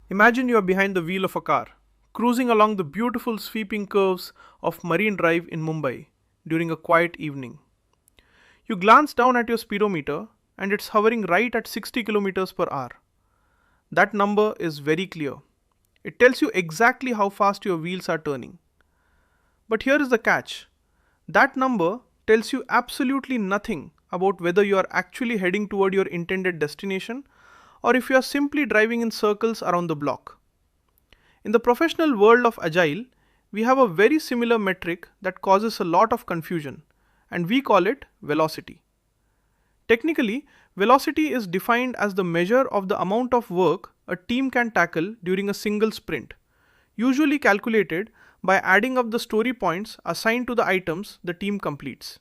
Imagine you are behind the wheel of a car, cruising along the beautiful sweeping curves of Marine Drive in Mumbai during a quiet evening. You glance down at your speedometer and it's hovering right at 60 kilometers per hour. That number is very clear. It tells you exactly how fast your wheels are turning. But here is the catch. That number tells you absolutely nothing about whether you are actually heading toward your intended destination or if you are simply driving in circles around the block. In the professional world of Agile, we have a very similar metric that causes a lot of confusion, and we call it velocity. Technically, velocity is defined as the measure of the amount of work a team can tackle during a single sprint, usually calculated by adding up the story points assigned to the items the team completes.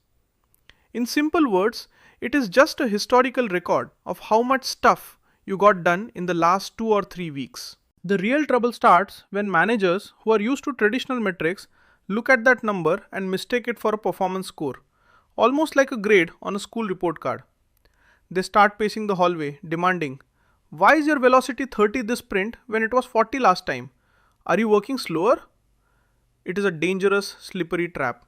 In simple words, it is just a historical record of how much stuff you got done in the last 2 or 3 weeks. The real trouble starts when managers who are used to traditional metrics look at that number and mistake it for a performance score, almost like a grade on a school report card. They start pacing the hallway, demanding, "Why is your velocity 30 this sprint when it was 40 last time? Are you working slower?" It is a dangerous, slippery trap.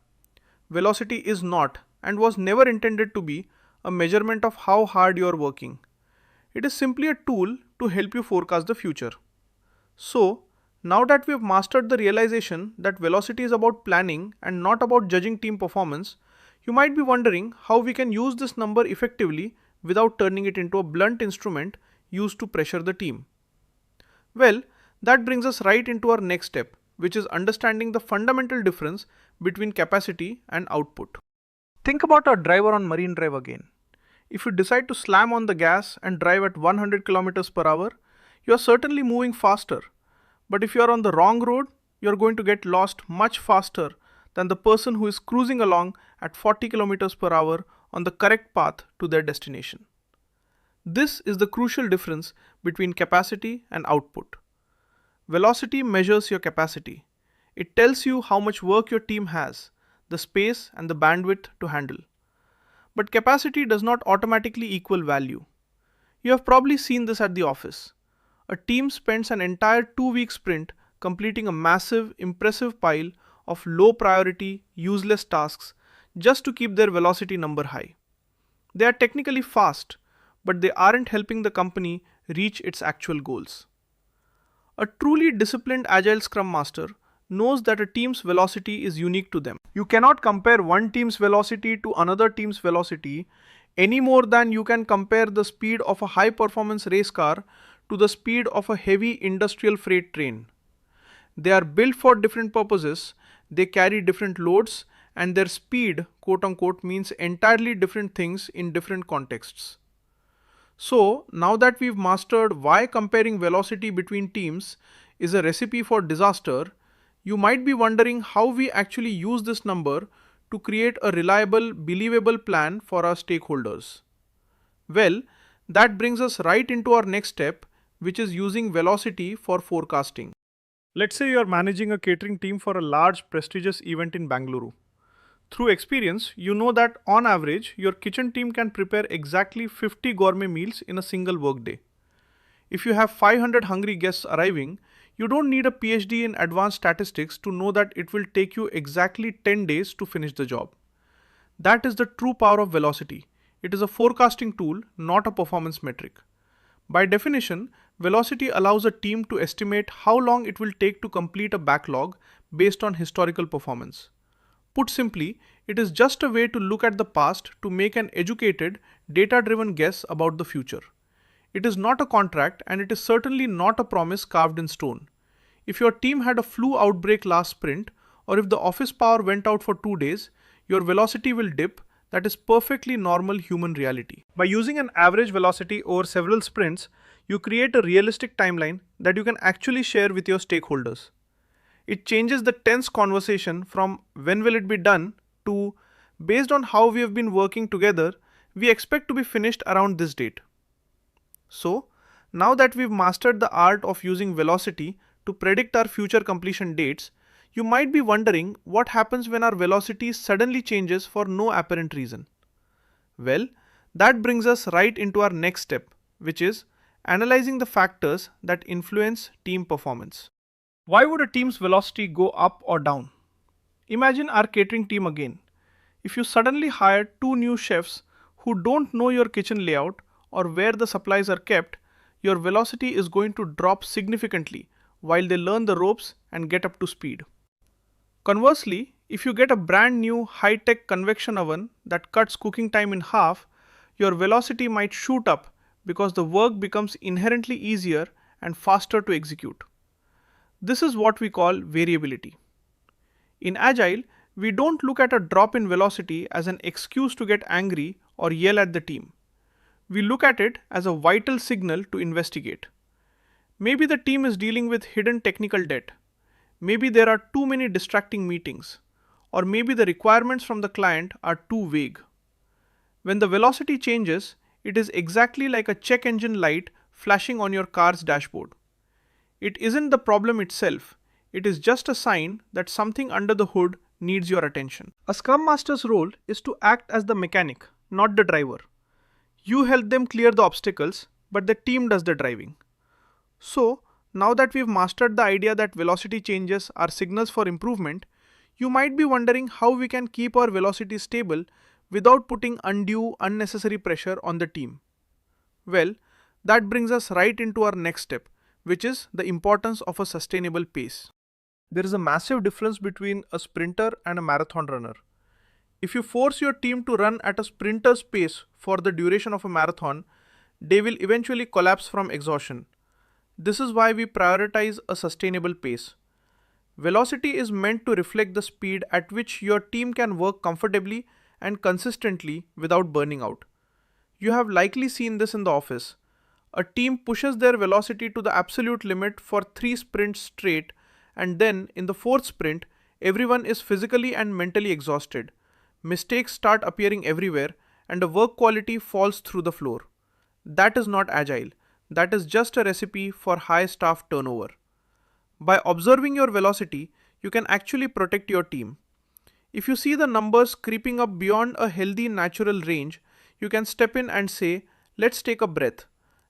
Velocity is not and was never intended to be a measurement of how hard you are working. It is simply a tool to help you forecast the future. So, now that we have mastered the realization that velocity is about planning and not about judging team performance, you might be wondering how we can use this number effectively without turning it into a blunt instrument used to pressure the team. Well, that brings us right into our next step, which is understanding the fundamental difference between capacity and output. Think about our driver on Marine Drive again. If you decide to slam on the gas and drive at 100 kilometers per hour, you are certainly moving faster. But if you are on the wrong road, you are going to get lost much faster than the person who is cruising along at 40 kilometers per hour on the correct path to their destination. This is the crucial difference between capacity and output. Velocity measures your capacity. It tells you how much work your team has, the space and the bandwidth to handle. But capacity does not automatically equal value. You have probably seen this at the office. A team spends an entire 2-week sprint completing a massive, impressive pile of low priority, useless tasks just to keep their velocity number high. They are technically fast, but they aren't helping the company reach its actual goals. A truly disciplined Agile Scrum Master knows that a team's velocity is unique to them. You cannot compare one team's velocity to another team's velocity any more than you can compare the speed of a high-performance race car to the speed of a heavy industrial freight train. They are built for different purposes, they carry different loads, and their speed, quote unquote, means entirely different things in different contexts. So, now that we've mastered why comparing velocity between teams is a recipe for disaster, you might be wondering how we actually use this number to create a reliable, believable plan for our stakeholders. Well, that brings us right into our next step, which is using velocity for forecasting. Let's say you are managing a catering team for a large, prestigious event in Bangalore. Through experience, you know that on average, your kitchen team can prepare exactly 50 gourmet meals in a single workday. If you have 500 hungry guests arriving, you don't need a PhD in advanced statistics to know that it will take you exactly 10 days to finish the job. That is the true power of velocity. It is a forecasting tool, not a performance metric. By definition, velocity allows a team to estimate how long it will take to complete a backlog based on historical performance. Put simply, it is just a way to look at the past to make an educated, data-driven guess about the future. It is not a contract and it is certainly not a promise carved in stone. If your team had a flu outbreak last sprint, or if the office power went out for 2 days, your velocity will dip. That is perfectly normal human reality. By using an average velocity over several sprints, you create a realistic timeline that you can actually share with your stakeholders. It changes the tense conversation from "when will it be done" to "based on how we have been working together, we expect to be finished around this date." So, now that we've mastered the art of using velocity to predict our future completion dates, you might be wondering what happens when our velocity suddenly changes for no apparent reason. Well, that brings us right into our next step, which is analyzing the factors that influence team performance. Why would a team's velocity go up or down? Imagine our catering team again. If you suddenly hire two new chefs who don't know your kitchen layout or where the supplies are kept, your velocity is going to drop significantly while they learn the ropes and get up to speed. Conversely, if you get a brand new high-tech convection oven that cuts cooking time in half, your velocity might shoot up because the work becomes inherently easier and faster to execute. This is what we call variability. In Agile, we don't look at a drop in velocity as an excuse to get angry or yell at the team. We look at it as a vital signal to investigate. Maybe the team is dealing with hidden technical debt. Maybe there are too many distracting meetings. Or maybe the requirements from the client are too vague. When the velocity changes, it is exactly like a check engine light flashing on your car's dashboard. It isn't the problem itself, it is just a sign that something under the hood needs your attention. A Scrum Master's role is to act as the mechanic, not the driver. You help them clear the obstacles, but the team does the driving. So, now that we've mastered the idea that velocity changes are signals for improvement, you might be wondering how we can keep our velocity stable without putting undue, unnecessary pressure on the team. Well, that brings us right into our next step, which is the importance of a sustainable pace. There is a massive difference between a sprinter and a marathon runner. If you force your team to run at a sprinter's pace for the duration of a marathon, they will eventually collapse from exhaustion. This is why we prioritize a sustainable pace. Velocity is meant to reflect the speed at which your team can work comfortably and consistently without burning out. You have likely seen this in the office. A team pushes their velocity to the absolute limit for 3 sprints straight, and then in the 4th sprint, everyone is physically and mentally exhausted. Mistakes start appearing everywhere, and the work quality falls through the floor. That is not agile. That is just a recipe for high staff turnover. By observing your velocity, you can actually protect your team. If you see the numbers creeping up beyond a healthy natural range, you can step in and say, let's take a breath.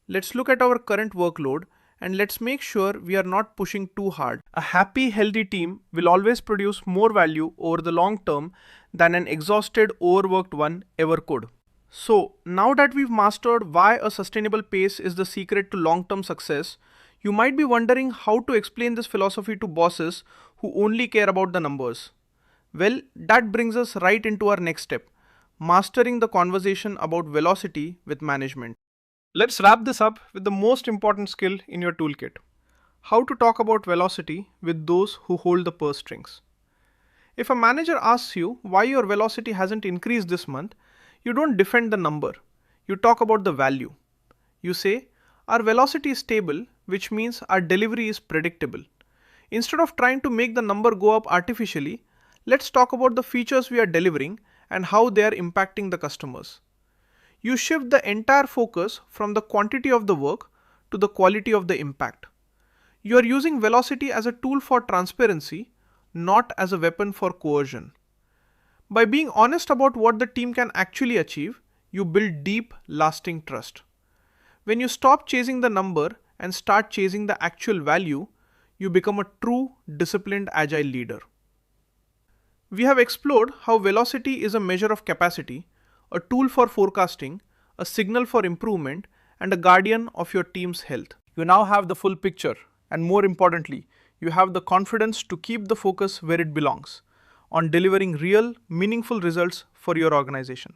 Let's look at our current workload and let's make sure we are not pushing too hard. A happy, healthy team will always produce more value over the long term than an exhausted, overworked one ever could. So, now that we've mastered why a sustainable pace is the secret to long-term success, you might be wondering how to explain this philosophy to bosses who only care about the numbers. Well, that brings us right into our next step, mastering the conversation about velocity with management. Let's wrap this up with the most important skill in your toolkit: how to talk about velocity with those who hold the purse strings. If a manager asks you why your velocity hasn't increased this month, you don't defend the number. You talk about the value. You say, our velocity is stable, which means our delivery is predictable. Instead of trying to make the number go up artificially, let's talk about the features we are delivering and how they are impacting the customers. You shift the entire focus from the quantity of the work to the quality of the impact. You are using velocity as a tool for transparency, not as a weapon for coercion. By being honest about what the team can actually achieve, you build deep, lasting trust. When you stop chasing the number and start chasing the actual value, you become a true, disciplined, agile leader. We have explored how velocity is a measure of capacity, a tool for forecasting, a signal for improvement, and a guardian of your team's health. You now have the full picture, and more importantly, you have the confidence to keep the focus where it belongs, on delivering real, meaningful results for your organization.